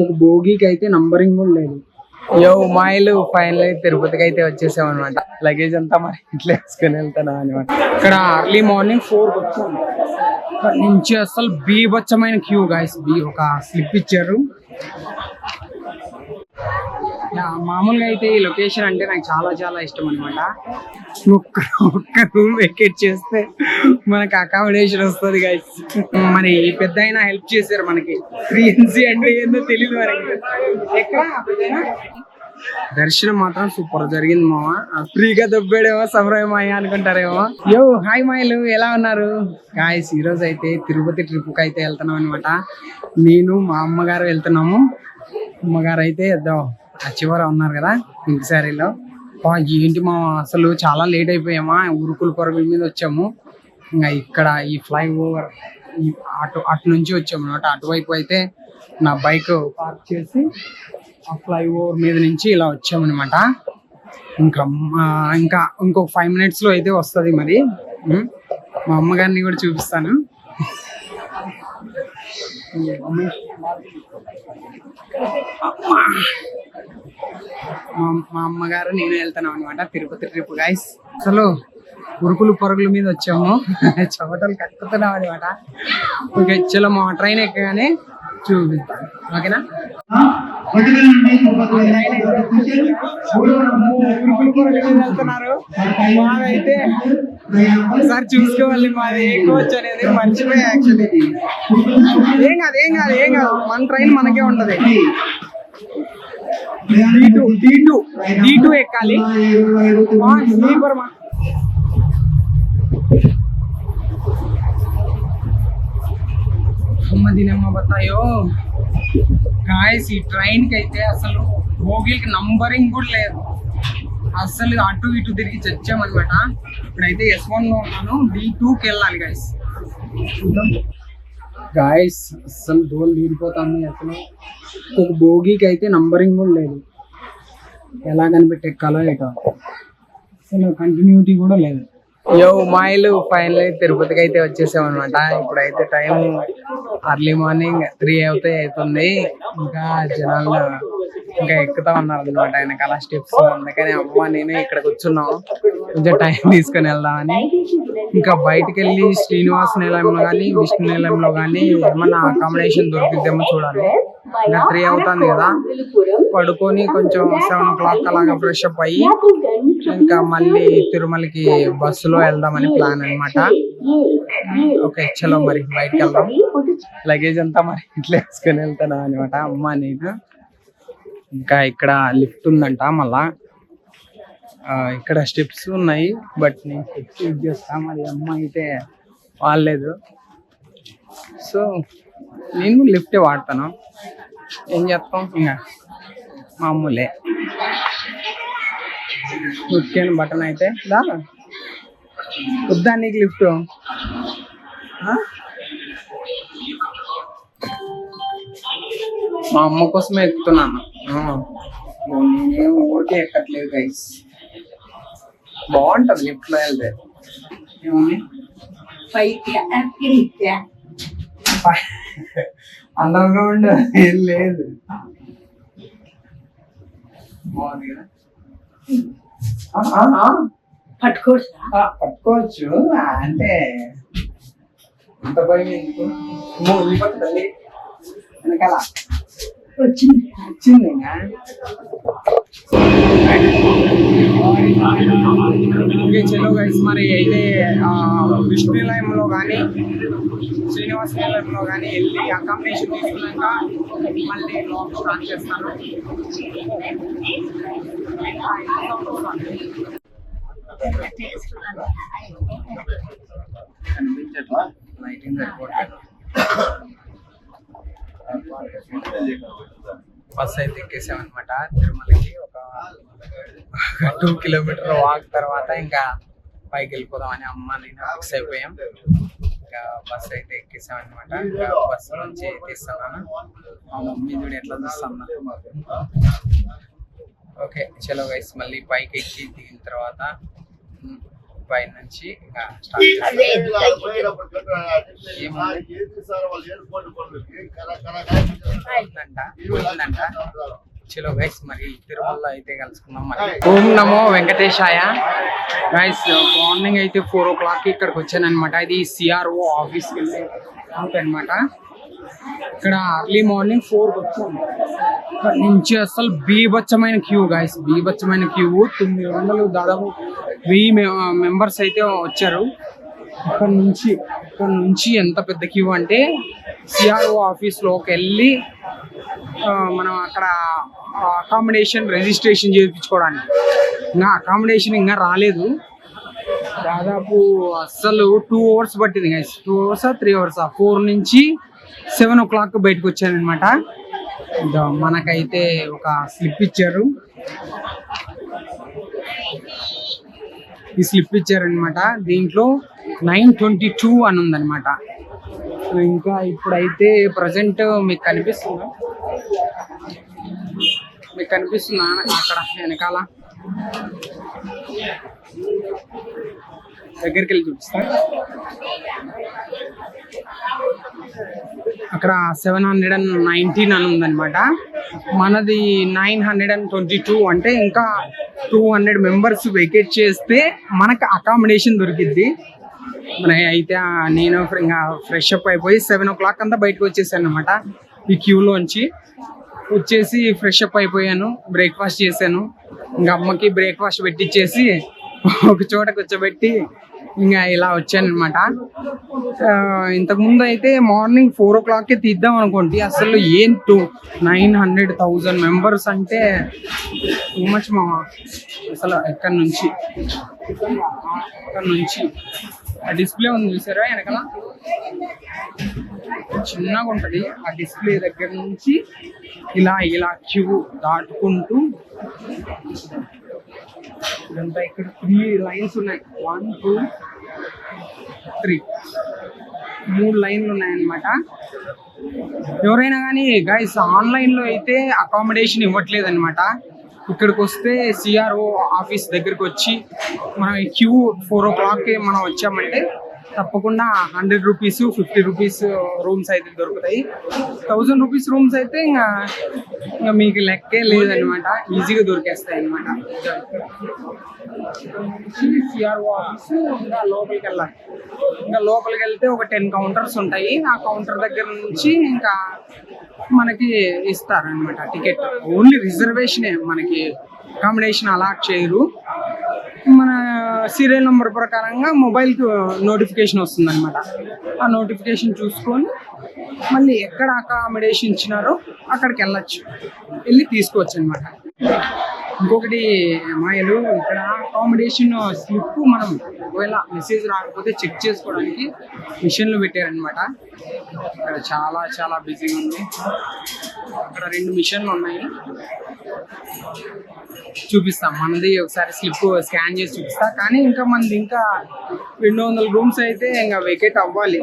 ఒక భోగికి అయితే నంబరింగ్ కూడా లేదు. మాయిలు ఫైనల్ తిరుపతికి అయితే వచ్చేసాం అనమాట. లగేజ్ అంతా మరి ఇంట్లో వేసుకుని వెళ్తాను అనమాట. ఇక్కడ అర్లీ మార్నింగ్ 4 వచ్చాము. ఇక్కడ నుంచి అసలు బీభత్సమైన క్యూ గాయస్. ఒక స్లిప్ ఇచ్చారు. మామూలుగా అయితే ఈ లొకేషన్ అంటే నాకు చాలా చాలా ఇష్టం అనమాట. ఒక్క రూమ్ వెకేట్ చేస్తే మనకి అకామిడేషన్ వస్తుంది గైస్. మరి పెద్ద అయినా హెల్ప్ చేశారు మనకి. 3NC అంటే ఏందో తెలియదు మనకి. దర్శనం మాత్రం సూపర్ జరిగింది మామ. ఫ్రీగా దొబ్బాడేమో సమరయ్య మాయ అనుకుంటారేమో. హాయ్ మాయలు, ఎలా ఉన్నారు గాయస్? ఈ రోజు అయితే తిరుపతి ట్రిప్ కి అయితే వెళ్తున్నాం అనమాట. నేను మా అమ్మగారు వెళ్తున్నాము. అమ్మగారు అయితే ఆ చివర ఉన్నారు కదా పింక్ శారీలో. ఏంటి మా అసలు చాలా లేట్ అయిపోయామా, ఉరుకుల పరుగుల మీద వచ్చాము. ఇంకా ఇక్కడ ఈ ఫ్లైఓవర్ అటు నుంచి వచ్చాము అనమాట. అటువైపు అయితే నా బైక్ పార్క్ చేసి ఆ ఫ్లైఓవర్ మీద నుంచి ఇలా వచ్చామన్నమాట. ఇంకా ఇంకొక 5 minutes లో అయితే వస్తుంది. మరి మా అమ్మగారిని కూడా చూపిస్తాను. మా అమ్మగారు నేను వెళ్తాను అనమాట తిరుపతి ట్రిప్ గైస్. అసలు ఉరుకులు పరుగుల మీద వచ్చాము, చెమటలు కట్టుతున్నాం అనమాట. ఓకే చలో, మా ట్రైన్ ఎక్కగానే చూపిస్తాను. ఓకేనా? వెళ్తున్నారు. మాదైతే ఒకసారి చూసుకోవాలి. మాది ఏ కోచ్ అనేది మర్చిపోయా యాక్చువల్లీ. ఏం కాదు మన ట్రైన్ మనకే ఉంటది. D2 ఎక్కాలి. స్లీపర్ మా దీనమ్మ బతాయో గాయస్. ఈ ట్రైన్ కి అయితే అసలు బోగిలకి నంబరింగ్ కూడా లేదు. అసలు అటు ఇటు తిరిగి చచ్చామన్నమాట. ఇప్పుడైతే S1 లో ఉన్నాను. D2కి వెళ్ళాలి గాయస్. గాయస్ అసలు దోలు తీరిపోతాను. అసలు ఒక భోగికి అయితే నంబరింగ్ కూడా లేదు. ఎలా కనిపెట్టి ఎక్కాలో ఏటో అసలు కంటిన్యూటీ కూడా లేదు. మాయిలు ఫైనల్ తిరుపతికి అయితే వచ్చేసాం అనమాట. ఇప్పుడైతే టైం అర్లీ మార్నింగ్ 3 అవుతుంది. ఇంకా జనాలు ఇంకా ఎక్కుతా ఉన్నారు అనమాట వెనకాల స్టెప్స్. అందుకని అమ్మ నేను ఇక్కడ కూర్చున్నాం, కొంచెం టైం తీసుకొని వెళ్దామని. ఇంకా బయటకు వెళ్ళి శ్రీనివాస నిలయంలో కానీ విష్ణు నిలయంలో కానీ ఏమన్నా అకామిడేషన్ దొరికిద్దేమో చూడాలి. ఇంకా 3 అవుతుంది కదా, పడుకొని కొంచెం 7 o'clock అలాగా ఫ్రెష్ అప్ అయ్యి ఇంకా మళ్ళీ తిరుమలకి బస్సులో వెళ్దామని ప్లాన్ అనమాట. ఓకే చలో మరి బయటకు వెళ్దాం. లగేజ్ అంతా మరి ఇట్లా వేసుకొని వెళ్తాను అనమాట అమ్మ నేను. ఇంకా ఇక్కడ లిఫ్ట్ ఉందంట. మళ్ళా ఇక్కడ స్టెప్స్ ఉన్నాయి, బట్ నేను స్టెప్స్ యూజ్ చేస్తా. మరి అమ్మ అయితే వాడలేదు, సో నేను లిఫ్టే వాడతాను. ఏం చేస్తాం, ఇంకా మామూలే. నొక్కాను బటన్ అయితే దా వద్దా నీకు లిఫ్ట్. మా అమ్మ కోసమే ఎక్కుతున్నాను. నేనేం ఊరికే ఎక్కట్లేదు గైస్. బాగుంటది లిఫ్ట్ లో వెళ్తే. అండర్ గ్రౌండ్ ఏం లేదు. బాగుంది కదా, పట్టుకోవచ్చు అంటే అంత భయం ఎందుకు. తల్లి వెనకాల వచ్చింది. ఓకే చలో గైస్, మరి అయితే విష్ణు నిలయంలో కానీ శ్రీనివాస నిలయంలో కానీ వెళ్ళి అకామిడేషన్ తీసుకున్నాక మళ్ళీ బ్లాగ్ స్టార్ట్ చేస్తాను. కనిపించట్లా, లైటింగ్ సరిపోవట్లేదు. బస్ అయితే ఎక్కేసామన్నమాట తిరుమలకి. ఒక 2 kilometer వాక్ తర్వాత ఇంకా పైకి వెళ్ళిపోదామని అమ్మ నేను ఫిక్స్ అయిపోయాం. ఇంకా బస్ అయితే ఎక్కేసామన్నమాట. ఇంకా బస్ నుంచి తీస్తున్నాను. మా మమ్మీ చూడు ఎట్లా చూస్తున్నా. ఓకే చలో గైస్, మళ్ళీ పైకి ఎక్కి దిగిన తర్వాత పై నుంచి ఇంకా స్టార్ట్ పోయిందంట. చలో గైస్, మరి తిరుమలలో అయితే కలుసుకుందాం. మరి ఓం నమో వెంకటేశాయ. గైస్ మార్నింగ్ అయితే 4 o'clock ఇక్కడికి వచ్చాను అనమాట. ఇది సిఆర్ఓ ఆఫీస్కి వెళ్ళే అనమాట. ఇక్కడ అర్లీ మార్నింగ్ 4కి వచ్చాను. ఇక్కడ నుంచి అసలు బీభత్సమైన క్యూ గైస్, బీభత్సమైన క్యూ. 900 దాదాపు 1000 మెంబర్స్ అయితే వచ్చారు. ఇక్కడ నుంచి ఎంత పెద్ద క్యూ అంటే సిఆర్ఓ ఆఫీస్లోకి వెళ్ళి మనం అక్కడ అకామిడేషన్ రిజిస్ట్రేషన్ చేయించుకోవడానికి. ఇంకా అకామిడేషన్ ఇంకా రాలేదు. దాదాపు అస్సలు 2 hours పట్టింది గైస్. 2 hours 3 hours 4 నుంచి 7 o'clock బయటకు వచ్చాను అనమాట. మనకైతే ఒక స్లిప్ ఇచ్చారు. ఈ స్లిప్ ఇచ్చారనమాట. దీంట్లో 9:22 అని ఉందన్నమాట. ఇంకా ఇప్పుడైతే ప్రజెంట్ మీకు కనిపిస్తుందా అక్కడ వెనకాల దగ్గరికి వెళ్ళి చూపిస్తా. అక్కడ 719 అని ఉందన్నమాట. మనది 922. అంటే ఇంకా 200 మెంబర్స్ వెకేట్ చేస్తే మనకు అకామిడేషన్ దొరికిద్ది. మన అయితే నేను ఇంకా ఫ్రెష్ అప్ అయిపోయి 7 o'clock అంతా బయటకు వచ్చేసాను అనమాట. ఈ క్యూలోంచి వచ్చేసి ఫ్రెష్ అప్ అయిపోయాను, బ్రేక్ఫాస్ట్ చేశాను. ఇంకా అమ్మకి బ్రేక్ఫాస్ట్ పెట్టించేసి ఒక చోట కూర్చోబెట్టి ఇంకా ఇలా వచ్చాను అనమాట. ఇంతకుముందు అయితే మార్నింగ్ 4 o'clock తీద్దాం అనుకోండి. అసలు 900,000 మెంబర్స్ అంటే టూ మచ్ మా. అసలు ఎక్కడి నుంచి ఆ డిస్ప్లే ఉంది చూసారా వెనకాల, చిన్నగా ఉంటది. ఆ డిస్ప్లే దగ్గర నుంచి ఇలా క్యూ దాటుకుంటూ ఇదంతా ఇక్కడ 3 lines ఉన్నాయి. 1 2 3 3 లైన్లు ఉన్నాయన్నమాట. ఎవరైనా కానీ గైస్ ఆన్లైన్లో అయితే అకామిడేషన్ ఇవ్వట్లేదు అనమాట. ఇక్కడికి వస్తే సిఆర్ఓ ఆఫీస్ దగ్గరికి వచ్చి మనం క్యూ 4 o'clock మనం వచ్చామంటే తప్పకుండా 100 rupees 50 rupees రూమ్స్ అయితే దొరుకుతాయి. 1000 rupees రూమ్స్ అయితే ఇంకా మీకు లెక్కే లేదనమాట. ఈజీగా దొరికేస్తాయి అనమాట. సిఆర్ఓ ఆఫీస్ ఇంకా లోపలికి వెళ్తే ఒక 10 counters ఉంటాయి. ఆ కౌంటర్ దగ్గర నుంచి ఇంకా మనకి ఇస్తారనమాట టికెట్. ఓన్లీ రిజర్వేషనే, మనకి అకామిడేషన్ అలాట్ చేయరు. మన సీరియల్ నెంబర్ ప్రకారంగా మొబైల్కి నోటిఫికేషన్ వస్తుంది అనమాట. ఆ నోటిఫికేషన్ చూసుకొని మళ్ళీ ఎక్కడ అకామిడేషన్ ఇచ్చినారో అక్కడికి వెళ్ళి తీసుకోవచ్చు అనమాట. ఇంకొకటి మాయలు, ఇక్కడ అకామిడేషన్ స్లిప్ మనం ఒకవేళ మెసేజ్ రాకపోతే చెక్ చేసుకోవడానికి మిషన్లు పెట్టారనమాట. ఇక్కడ చాలా బిజీగా ఉంది. అక్కడ 2 మిషన్లు ఉన్నాయి, చూపిస్తాం. మనది ఒకసారి స్లిప్ స్కాన్ చేసి చూపిస్తా. కానీ మనది ఇంకా 200 రూమ్స్ అయితే ఇంకా వెకేట్ అవ్వాలి.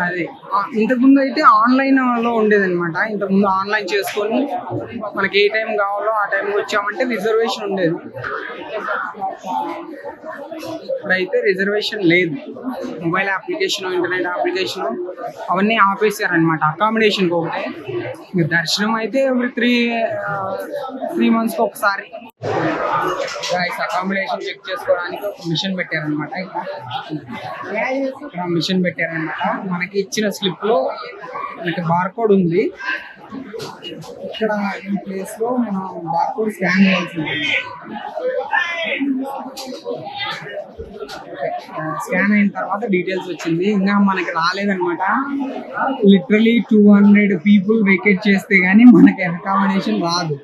అది ఇంతకుముందు అయితే ఆన్లైన్లో ఉండేదన్నమాట. ఇంతకుముందు ఆన్లైన్ చేసుకొని మనకి ఏ టైం కావాలో ఆ టైంకి వచ్చామంటే రిజర్వేషన్ ఉండేది. ఇప్పుడైతే రిజర్వేషన్ లేదు. మొబైల్ అప్లికేషన్, ఇంటర్నెట్ అప్లికేషన్ అవన్నీ ఆపేసారనమాట. అకామిడేషన్కి ఒకటే. దర్శనం అయితే ఎవ్రీ 3 monthsకి ఒకసారి. అకామిడేషన్ చెక్ చేసుకోవడానికి ఒక మిషన్ పెట్టారనమాట. ఇక్కడ మిషన్ పెట్టారనమాట. మనకి ఇచ్చిన స్లిప్లో మనకి బార్కోడ్ ఉంది. ఇక్కడ ఈ ప్లేస్లో మనం బార్కోడ్ స్కాన్ చేయాల్సి ఉంటుంది. స్కాన్ అయిన తర్వాత డీటెయిల్స్ వచ్చింది. ఇంకా మనకి రాలేదనమాట. లిటరలీ 200 people వెకేట్ చేస్తే గానీ మనకి అకామిడేషన్ రాదు.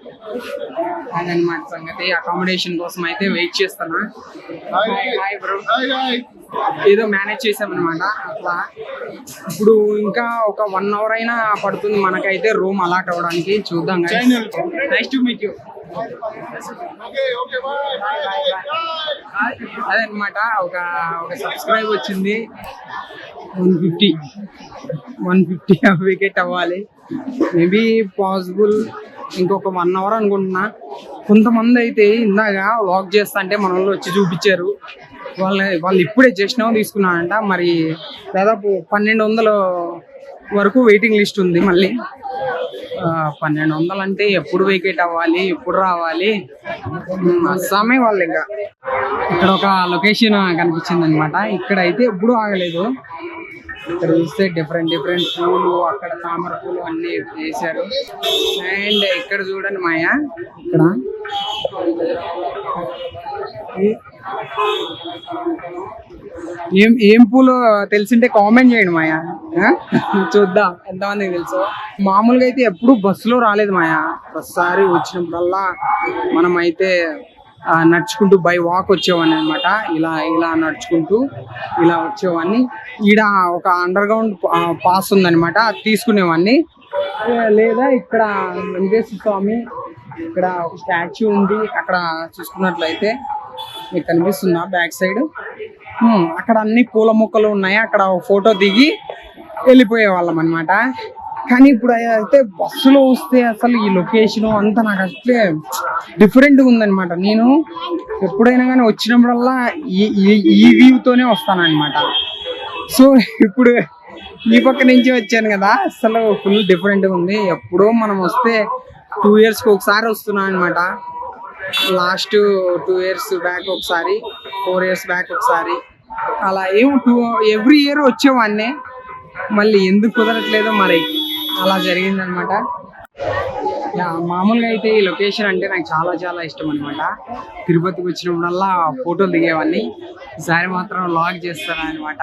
అదనమాట సంగతి. అకామిడేషన్ కోసం అయితే వెయిట్ చేస్తున్నా. Hi bro. ఏదో మేనేజ్ చేసామన్నమాట అట్లా. ఇప్పుడు ఇంకా ఒక 1 hour అయినా పడుతుంది మనకైతే రూమ్ అలాట్ అవ్వడానికి. చూద్దాం. Nice to meet you. అదనమాట. ఒక సబ్స్క్రైబ్ వచ్చింది. 150 వికెట్ అవ్వాలి. మేబీ పాసిబుల్ ఇంకొక 1 hour అనుకుంటున్నా. కొంతమంది అయితే ఇందాక వాక్ చేస్తా అంటే మన వాళ్ళు వచ్చి చూపించారు. వాళ్ళు ఇప్పుడే జస్ట్ నౌ తీసుకున్నారంట. మరి దాదాపు 1200 వరకు వెయిటింగ్ లిస్ట్ ఉంది. మళ్ళీ 1200 అంటే ఎప్పుడు వేకేట్ అవ్వాలి, ఎప్పుడు రావాలి, అస్సామే వాళ్ళు. ఇంకా ఇక్కడ ఒక లొకేషన్ కనిపించింది అనమాట. ఇక్కడ అయితే ఎప్పుడు ఆగలేదు. ఇక్కడ చూస్తే డిఫరెంట్ పూలు, అక్కడ తామర పూలు అన్ని వేసారు. అండ్ ఇక్కడ చూడండి మాయా, ఇక్కడ ఏం పూలు తెలిసింటే కామెంట్ చేయండి మాయా, చూద్దాం ఎంతమందికి తెలుసు. మామూలుగా అయితే ఎప్పుడు బస్సులో రాలేదు మాయా. ఒకసారి వచ్చినప్పుడల్లా మనం అయితే నడుచుకుంటూ బై వాక్ వచ్చేవాడిని అనమాట. ఇలా నడుచుకుంటూ ఇలా వచ్చేవాడిని. ఈడ ఒక అండర్ గ్రౌండ్ పాస్ ఉందనమాట, అది తీసుకునేవాడిని. లేదా ఇక్కడ వెంకటేశ్వర స్వామి ఇక్కడ ఒక స్టాచ్యూ ఉంది. అక్కడ చూసుకున్నట్లయితే మీకు కనిపిస్తుందా బ్యాక్ సైడ్, అక్కడ అన్ని పూల మొక్కలు ఉన్నాయి. అక్కడ ఫోటో దిగి వెళ్ళిపోయే వాళ్ళం అనమాట. కానీ ఇప్పుడు అయితే బస్సులో వస్తే అసలు ఈ లొకేషన్ అంతా నాకు అట్లే డిఫరెంట్గా ఉందనమాట. నేను ఎప్పుడైనా కానీ వచ్చినప్పుడల్లా ఈ వ్యూతోనే వస్తానన్నమాట. సో ఇప్పుడు ఈ పక్క నుంచి వచ్చాను కదా, అసలు ఫుల్ డిఫరెంట్గా ఉంది. ఎప్పుడో మనం వస్తే 2 yearsకి ఒకసారి వస్తున్నాం అనమాట. లాస్ట్ 2 years బ్యాక్ ఒకసారి, 4 years బ్యాక్ ఒకసారి, అలా ఎవ్రీ ఇయర్ వచ్చేవాడిని. మళ్ళీ ఎందుకు కుదరట్లేదో మరి అలా జరిగిందనమాట. మామూలుగా అయితే ఈ లొకేషన్ అంటే నాకు చాలా ఇష్టం అనమాట. తిరుపతికి వచ్చినప్పుడల్లా ఫోటోలు దిగేవాడిని. ఈసారి మాత్రం వ్లాగ్ చేస్తాను అనమాట.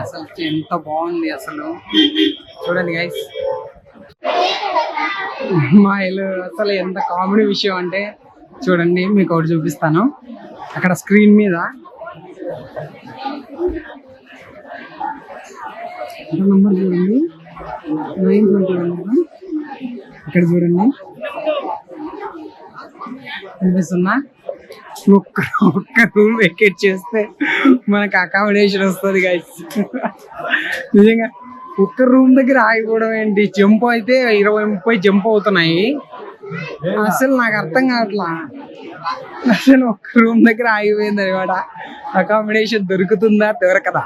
అసలు ఎంత బాగుంది అసలు, చూడండి గైస్. మా ఇల్లు అసలు ఎంత కామెడీ విషయం అంటే చూడండి, మీకు ఒకటి చూపిస్తాను. అక్కడ స్క్రీన్ మీద నంబర్ చూడండి, 921. ఇక్కడ చూడండి కనిపిస్తుందా? ఒక్క రూమ్ వెకేట్ చేస్తే మనకు అకామిడేషన్ వస్తుంది గైస్. నిజంగా ఒక్క రూమ్ దగ్గర ఆగిపోవడం ఏంటి, జంప్ అయితే 20-30 జంప్ అవుతున్నాయి. అసలు నాకు అర్థం కావట్లా. అసలు ఒక్క రూమ్ దగ్గర ఆగిపోయింది అనమాట. అకామిడేషన్ దొరుకుతుందా దొరకదా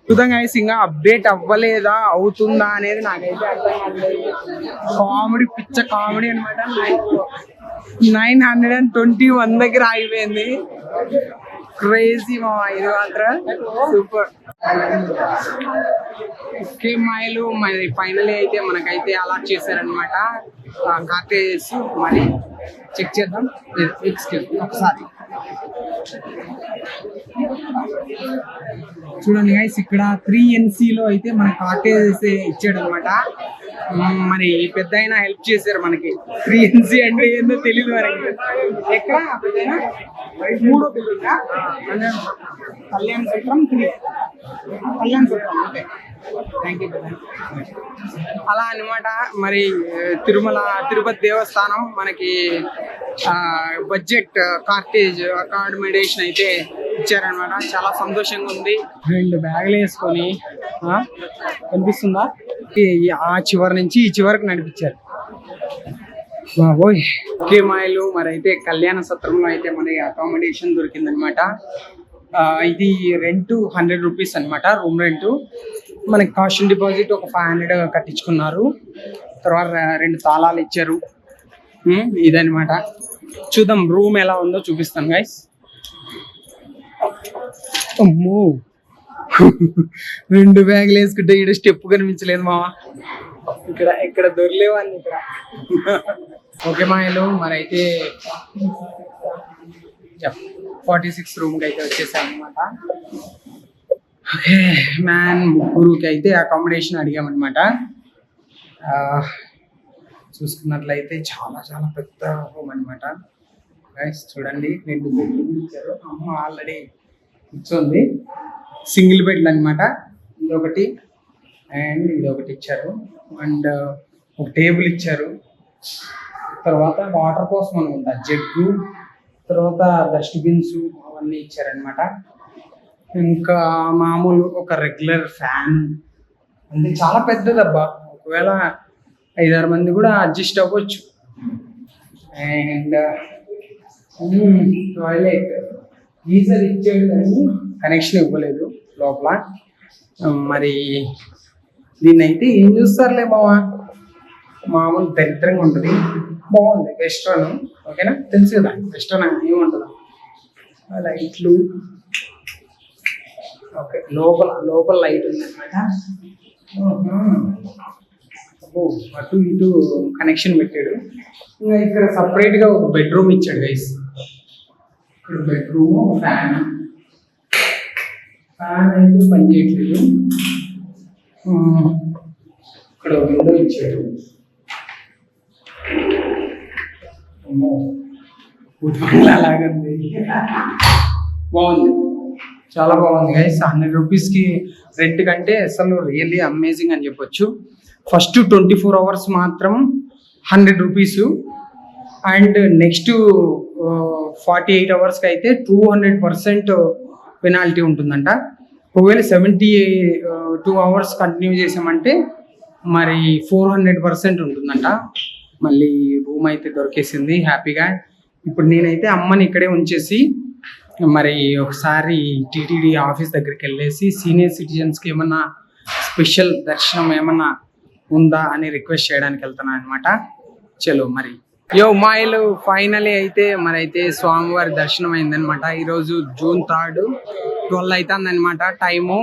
చూద్దాం గైస్. ఇంకా అప్డేట్ అవ్వలేదా అవుతుందా అనేది నాకైతే అర్థం కావట్లేదు. కామెడీ పిచ్చ కామెడీ అనమాట. 921 దగ్గర ఆగిపోయింది. క్రేజీ మా ఇది మాత్రం సూపర్. ఓకే మైలు మరి ఫైనలీ అయితే మనకైతే అలాట్ చేశారనమాట కాటేజెస్. మరి చెక్ చేద్దాం ఒకసారి. చూడండి గైస్, ఇక్కడ 3NCలో అయితే మన కాటేజెస్ ఇచ్చాడు అనమాట. మరి పెద్ద అయినా హెల్ప్ చేశారు మనకి. 3NC అంటే ఏందో తెలియదు మనకి. ఎక్కడ పెద్దయినా 3వ బిల్డింగ్ కళ్యాణ సత్రం 3 కళ్యాణ సత్రం అంటే. Thank you. అలా అనమాట. మరి తిరుపతి దేవస్థానం మనకి బడ్జెట్ కాటేజ్ అకామిడేషన్ అయితే ఇచ్చారనమాట. చాలా సంతోషంగా ఉంది. 2 బ్యాగులు వేసుకొని కనిపిస్తుందా, ఆ చివరి నుంచి ఈ చివరికి నడిపించారు బాబోయ్. ఓకే మాయలు మరి అయితే కళ్యాణ సత్రంలో అయితే మనకి అకామిడేషన్ దొరికిందనమాట. ఇది రెంట్ 100 రూపీస్ అనమాట, రూమ్ రెంట్. మనకి కాషన్ డిపాజిట్ ఒక 500 కట్టించుకున్నారు. తర్వాత 2 తాళాలు ఇచ్చారు. ఇదనమాట. చూద్దాం రూమ్ ఎలా ఉందో చూపిస్తాను గైస్. అమ్మో 2 బ్యాగులు వేసుకుంటే ఇక్కడ స్టెప్ కనిపించలేదు మావా. ఇక్కడ దొరలేవాన్ని ఇక్కడ. ఓకే మాయలు మరి అయితే 46 రూమ్కి అయితే వచ్చేసాం అనమాట. ఓకే మ్యాన్, ముగ్గురుకి అయితే అకామిడేషన్ అడిగామన్నమాట. చూసుకున్నట్లయితే చాలా పెద్ద రూమ్ అనమాట గైస్. చూడండి 2 బెడ్లు ఇచ్చారు. అమ్మ ఆల్రెడీ కూర్చోంది. సింగిల్ బెడ్లు అనమాట. ఇదొకటి అండ్ ఇదొకటి ఇచ్చారు. అండ్ ఒక టేబుల్ ఇచ్చారు. తర్వాత వాటర్ కోసం అనుకుంటా జగ్గు, తర్వాత డస్ట్బిన్స్ అవన్నీ ఇచ్చారనమాట. ఇంకా మామూలు ఒక రెగ్యులర్ ఫ్యాన్. అంటే చాలా పెద్దదబ్బా, ఒకవేళ 5-6 మంది కూడా అడ్జస్ట్ అవ్వచ్చు. అండ్ టాయిలెట్ గీజర్ ఇచ్చాడు కానీ కనెక్షన్ ఇవ్వలేదు లోపల. మరి దీన్ని అయితే ఏం చూస్తారులే మావా, మామూలు దరిద్రంగా ఉంటుంది. బాగుంది వెస్ట్రన్, ఓకేనా, తెలుసు కదా వెస్ట్రన్ ఏముంటుందా. లైట్లు ఓకే, లోపల లైట్ ఉంది అనమాట. అటు ఇటు కనెక్షన్ పెట్టాడు. ఇంకా ఇక్కడ సపరేట్గా ఒక బెడ్రూమ్ ఇచ్చాడు గైస్. ఇక్కడ బెడ్రూమ్, ఫ్యాన్ అయితే పని చేయట్లేదు. ఇక్కడ విండో ఇచ్చాడు. అలాగంది, బాగుంది, చాలా బాగుంది గైస్. 100 రూపీస్కి రెంట్ కంటే అసలు రియల్లీ అమేజింగ్ అని చెప్పొచ్చు. ఫస్ట్ 24 అవర్స్ మాత్రం 100 రూపీస్, అండ్ నెక్స్ట్ 48 అవర్స్కి అయితే 200% పెనాల్టీ ఉంటుందంట. ఒకవేళ 72 అవర్స్ కంటిన్యూ చేసామంటే మరి 400% ఉంటుందంట. మళ్ళీ రూమ్ అయితే దొరికేసింది హ్యాపీగా. ఇప్పుడు నేనైతే అమ్మని ఇక్కడే ఉంచేసి మరి ఒకసారి టీటీడీ ఆఫీస్ దగ్గరికి వెళ్ళేసి సీనియర్ సిటిజన్స్కి ఏమన్నా స్పెషల్ దర్శనం ఏమన్నా ఉందా అని రిక్వెస్ట్ చేయడానికి వెళ్తున్నాను అనమాట. చలో మరి మాయిలు ఫైనలీ అయితే మరి అయితే స్వామివారి దర్శనం అయిందనమాట. ఈరోజు June 3, 12 అవుతుంది అనమాట టైము.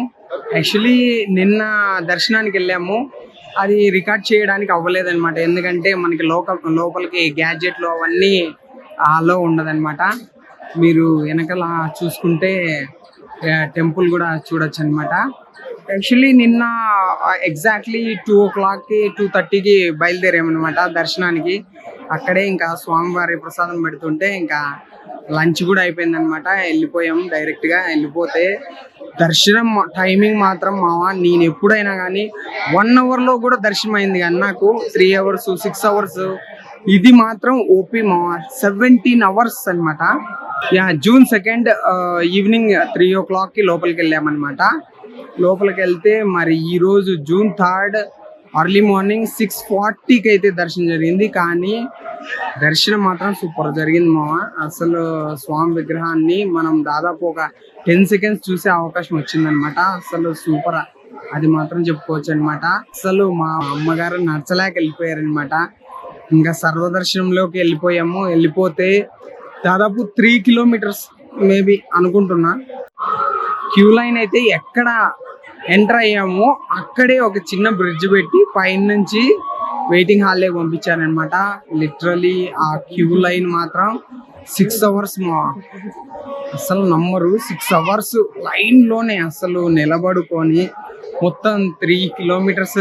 యాక్చువల్లీ నిన్న దర్శనానికి వెళ్ళాము, అది రికార్డ్ చేయడానికి అవ్వలేదన్నమాట. ఎందుకంటే మనకి లోపలికి గ్యాడ్జెట్లు అవన్నీ అలో ఉండదన్నమాట. మీరు వెనకాల చూసుకుంటే టెంపుల్ కూడా చూడొచ్చు అనమాట. యాక్చువల్లీ నిన్న ఎగ్జాక్ట్లీ 2 o'clockకి 2:30కి బయలుదేరామన్నమాట దర్శనానికి. అక్కడే ఇంకా స్వామివారి ప్రసాదం పెడుతుంటే ఇంకా లంచ్ కూడా అయిపోయిందనమాట. వెళ్ళిపోయాం, డైరెక్ట్గా వెళ్ళిపోతే దర్శనం టైమింగ్ మాత్రం మావా, నేను ఎప్పుడైనా కానీ 1 అవర్లో కూడా దర్శనం అయింది, కానీ నాకు 3 అవర్స్ 6 అవర్స్, ఇది మాత్రం ఓపీ మావా 17 అవర్స్ అనమాట. June 2 ఈవినింగ్ 3 o'clockకి లోపలికి వెళ్ళామన్నమాట. లోపలికి వెళ్తే మరి ఈరోజు June 3 ఎర్లీ మార్నింగ్ 6:40కి అయితే దర్శనం జరిగింది. కానీ దర్శనం మాత్రం సూపర్ జరిగింది మావా. అసలు స్వామి విగ్రహాన్ని మనం దాదాపు ఒక 10 seconds చూసే అవకాశం వచ్చిందనమాట. అసలు సూపర్, అది మాత్రం చెప్పుకోవచ్చు అనమాట. అసలు మా అమ్మగారు నడచలేక వెళ్ళిపోయారనమాట. ఇంకా సర్వదర్శనంలోకి వెళ్ళిపోయాము. వెళ్ళిపోతే దాదాపు 3 kilometers మేబీ అనుకుంటున్నా. క్యూ లైన్ అయితే ఎక్కడ ఎంటర్ అయ్యామో అక్కడే ఒక చిన్న బ్రిడ్జ్ పెట్టి పైన నుంచి వెయిటింగ్ హాల్లోకి పంపించారనమాట. లిటరలీ ఆ క్యూ లైన్ మాత్రం 6 hours మా, అసలు నమ్మరు. 6 hours లైన్లోనే అసలు నిలబడుకొని మొత్తం 3 kilometers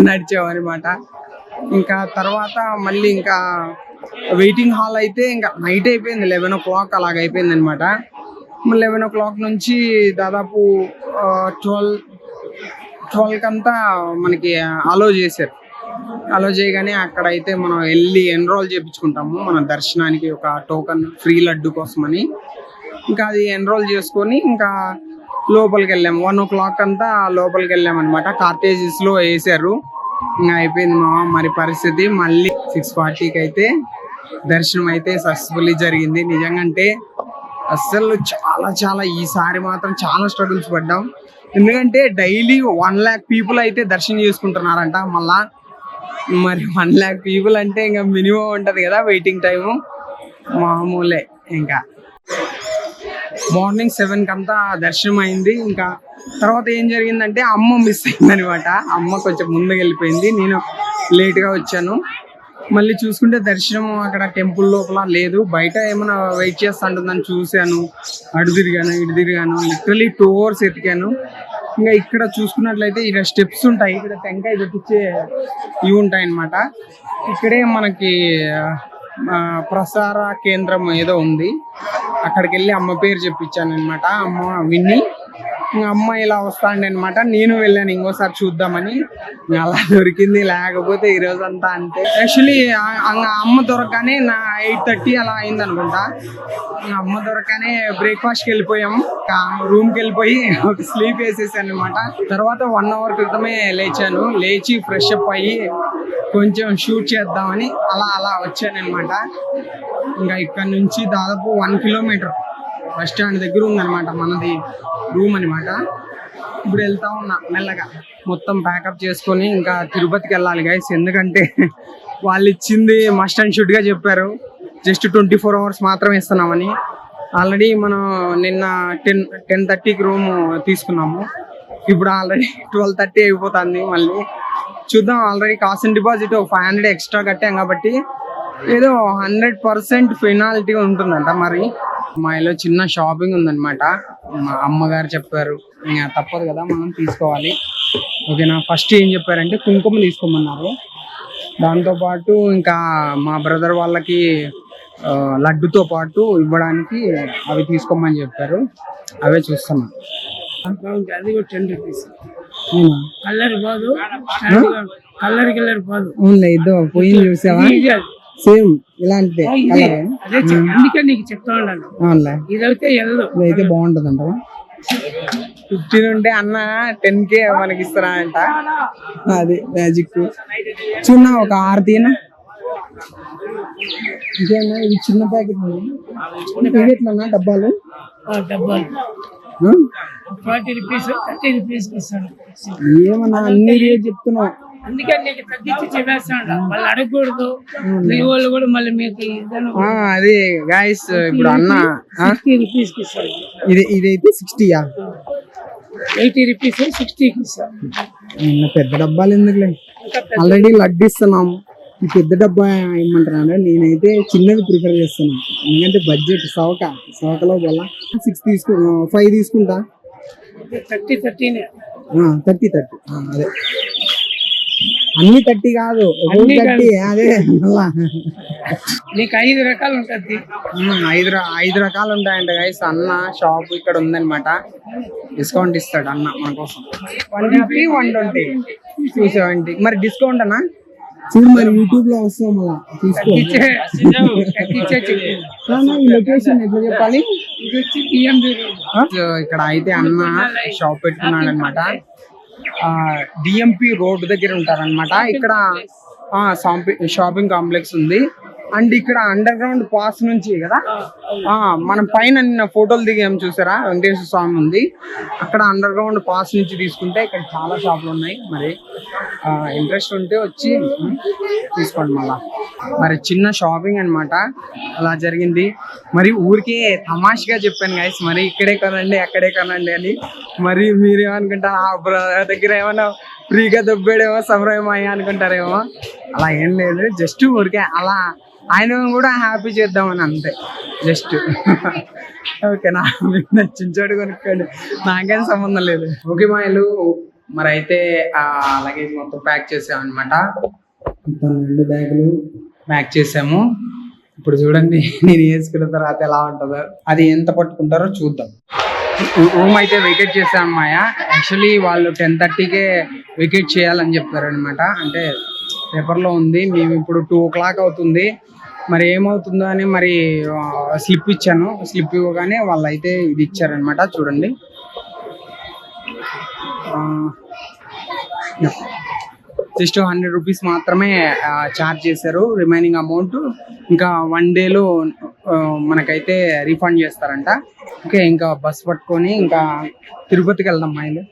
నడిచామన్నమాట. ఇంకా తర్వాత మళ్ళీ ఇంకా వెయిటింగ్ హాల్ అయితే ఇంకా నైట్ అయిపోయింది, 11 o'clock అలాగ అయిపోయింది అనమాట. 11 o'clock నుంచి దాదాపు 12 అంతా మనకి అలో చేశారు. అలో చేయగానే అక్కడైతే మనం వెళ్ళి ఎన్రోల్ చేయించుకుంటాము మన దర్శనానికి, ఒక టోకన్ ఫ్రీ లడ్డు కోసమని. ఇంకా అది ఎన్రోల్ చేసుకొని ఇంకా లోపలికి వెళ్ళాము. 1 o'clock అంతా లోపలికి వెళ్ళామన్నమాట. కార్టేజెస్లో వేసారు. ఇంకా అయిపోయింది మామ మరి పరిస్థితి. మళ్ళీ 6:40కి అయితే దర్శనం అయితే సక్సెస్ఫుల్లీ జరిగింది. నిజంగా అసలు చాలా ఈసారి మాత్రం చాలా స్ట్రగుల్స్ పడ్డాం. ఎందుకంటే డైలీ 1 lakh people అయితే దర్శనం చేసుకుంటున్నారంట. మళ్ళా మరి 1 lakh people అంటే ఇంకా మినిమం ఉంటుంది కదా వెయిటింగ్ టైము, మామూలే. ఇంకా మార్నింగ్ 7కి అంతా దర్శనం అయింది. ఇంకా తర్వాత ఏం జరిగిందంటే అమ్మ మిస్ అయిందనమాట. అమ్మ కొంచెం ముందుకు వెళ్ళిపోయింది, నేను లేట్గా వచ్చాను. మళ్ళీ చూసుకుంటే దర్శనం అక్కడ టెంపుల్ లోపల లేదు, బయట ఏమైనా వెయిట్ చేస్తా ఉంటుందని చూశాను. అటు తిరిగాను ఇటు తిరిగాను, లిటరలీ 2 hours ఎతికాను. ఇంకా ఇక్కడ చూసుకున్నట్లయితే ఇక్కడ స్టెప్స్ ఉంటాయి, ఇక్కడ టెంకాయ పెట్టించే ఇవి ఉంటాయి అన్నమాట. ఇక్కడే మనకి ప్రసార కేంద్రం ఏదో ఉంది, అక్కడికి వెళ్ళి అమ్మ పేరు చెప్పించాను అనమాట. అమ్మ విని అమ్మ ఇలా వస్తాండి అనమాట. నేను వెళ్ళాను ఇంకోసారి చూద్దామని, అలా దొరికింది. లేకపోతే ఈరోజు అంతా అంతే. యాక్చువల్లీ అమ్మ దొరకగానే నా 8:30 అలా అయింది అనుకుంటా. అమ్మ దొరకగానే బ్రేక్ఫాస్ట్కి వెళ్ళిపోయాం. రూమ్కి వెళ్ళిపోయి ఒక స్లీప్ వేసేసాను అనమాట. తర్వాత 1 hour క్రితమే లేచాను. లేచి ఫ్రెష్ అప్ అయ్యి కొంచెం షూట్ చేద్దామని అలా వచ్చాను అనమాట. ఇంకా ఇక్కడ నుంచి దాదాపు 1 kilometer బస్ స్టాండ్ దగ్గర ఉందన్నమాట మనది రూమ్ అనమాట. ఇప్పుడు వెళ్తా ఉన్నా మెల్లగా మొత్తం ప్యాకప్ చేసుకొని ఇంకా తిరుపతికి వెళ్ళాలి గైస్. ఎందుకంటే వాళ్ళు ఇచ్చింది మస్ట్ అండ్ షుడ్ గా చెప్పారు, జస్ట్ 24 hours మాత్రమే ఇస్తున్నామని. ఆల్రెడీ మనం నిన్న 10:30కి రూమ్ తీసుకున్నాము, ఇప్పుడు ఆల్రెడీ 12:30 అయిపోతుంది. మళ్ళీ చూద్దాం. Already cost and deposit 500 extra కట్టాం కాబట్టి ఏదో 100% ఫినాలిటీ ఉంటుందంట. మరి మా ఇల్లు చిన్న షాపింగ్ ఉందన్నమాట, మా అమ్మగారు చెప్పారు, ఇంకా తప్పదు కదా మనం తీసుకోవాలి. ఓకేనా. ఫస్ట్ ఏం చెప్పారంటే కుంకుమ తీసుకోమన్నారు, దాంతోపాటు ఇంకా మా బ్రదర్ వాళ్ళకి లడ్డుతో పాటు ఇవ్వడానికి అవి తీసుకోమని చెప్పారు. అవే చూస్తున్నా. అది కూడా 10 rupees. Colour bad, colour bad. ఇద్దో పోయింది చూసావా, సేమ్ ఇలాంటి కలర్. అందుకే నీకు చెప్తా ఉన్నాను, ఇదైతే ఇదైతే బాగుంటది అంట. 15 ఉంటే అన్న 10K మనకి ఇస్తారా అంట. అది మ్యాజిక్. చిన్న ఒక 6 తీనా ఇంకేనా. ఇది చిన్న ప్యాకెట్ ఎట్లన్నా డబ్బాలు 40 రూపీస్ 30 రూపీస్ ఇస్తాను. ఏమన్నా అన్ని రేట్ చెప్తున్నావు. అందుకే నీకు తగ్గించి చెప్పేస్తాను, మళ్ళీ అడగకూడదు. మీ వాళ్ళు కూడా మళ్ళీ మీకు అది గాయస్. ఇప్పుడు అన్న 60 రూపీస్ కి ఇస్తాను. ఇదైతే 60యా, 80 రూపీస్ 60కి ఇస్తాను. పెద్ద డబ్బాలు ఎందుకులే, ఆల్రెడీ లడ్డు ఇస్తున్నాము. ఈ పెద్ద డబ్బా ఇమ్మంటున్నాను. నేనైతే చిన్నది ప్రిఫర్ చేస్తున్నాను, ఎందుకంటే బడ్జెట్ సవకలో వల్ల 5 తీసుకుంటా. 30 అదే అన్ని 30 కాదు, 30. అదే నీకు 5 రకాలు ఉంటుంది. 5 రకాలు ఉంటాయంట గైస్. అన్న షాప్ ఇక్కడ ఉందన్నమాట, డిస్కౌంట్ ఇస్తాడు అన్న మన కోసం. 150, 120, 270. మరి డిస్కౌంట్ అన్నా చూడు, మరి యూట్యూబ్ లో వస్తాం మళ్ళా తీసుకో. ఈ లొకేషన్ ఎట్లా చెప్పాలి. ఇక్కడ అయితే అన్న షాప్ పెట్టుకున్నాడు అనమాట. డిఎంపి రోడ్ దగ్గర ఉంటారనమాట. ఇక్కడ షాపింగ్ కాంప్లెక్స్ ఉంది. అండ్ ఇక్కడ అండర్ గ్రౌండ్ పాస్ నుంచి కదా మనం పైన నిన్న ఫోటోలు దిగాం చూసారా, వెంకటేశ్వర స్వామి ఉంది అక్కడ. అండర్ గ్రౌండ్ పాస్ నుంచి తీసుకుంటే ఇక్కడ చాలా షాపులు ఉన్నాయి. మరి ఇంట్రెస్ట్ ఉంటే వచ్చి తీసుకోండి మళ్ళా. మరి చిన్న షాపింగ్ అనమాట, అలా జరిగింది. మరి ఊరికే తమాషగా చెప్పాను గైస్, మరి ఇక్కడే కొనండి అక్కడే కొనండి అని. మరి మీరేమనుకుంటారు, ఆ బ్రదర్ దగ్గర ఏమన్నా ఫ్రీగా దొబ్బేడేమో సమరమయ్య అనుకుంటారేమో. అలా ఏం లేదు, జస్ట్ ఊరికే అలా ఆయన కూడా హ్యాపీ చేద్దామని అంతే, జస్ట్. ఓకేనా. మీకు నచ్చిన చోటు కొనుక్కోండి, నాకేం సంబంధం లేదు. ఓకే మా ఇల్లు. మరి అయితే లగేజ్ మొత్తం ప్యాక్ చేసాం అనమాట. 2 బ్యాగులు ప్యాక్ చేసాము. ఇప్పుడు చూడండి నేను వేసుకున్న తర్వాత ఎలా ఉంటుందో, అది ఎంత పట్టుకుంటారో చూద్దాం. రూమ్ అయితే వెకేట్ చేసాం అమ్మాయ. యాక్చువల్లీ వాళ్ళు 10:30కే వెకేట్ చేయాలని చెప్పారు అనమాట. అంటే పేపర్లో ఉంది. మేము ఇప్పుడు 2 o'clock అవుతుంది. మరి ఏమవుతుందో అని మరి స్లిప్ ఇచ్చాను. స్లిప్ ఇవ్వగానే వాళ్ళు అయితే ఇది ఇచ్చారనమాట. చూడండి, జస్ట్ 100 రూపీస్ మాత్రమే ఛార్జ్ చేశారు. రిమైనింగ్ అమౌంట్ ఇంకా 1 dayలో మనకైతే రీఫండ్ చేస్తారంట. ఓకే, ఇంకా బస్ పట్టుకొని ఇంకా తిరుపతికి వెళ్దాం మైలు.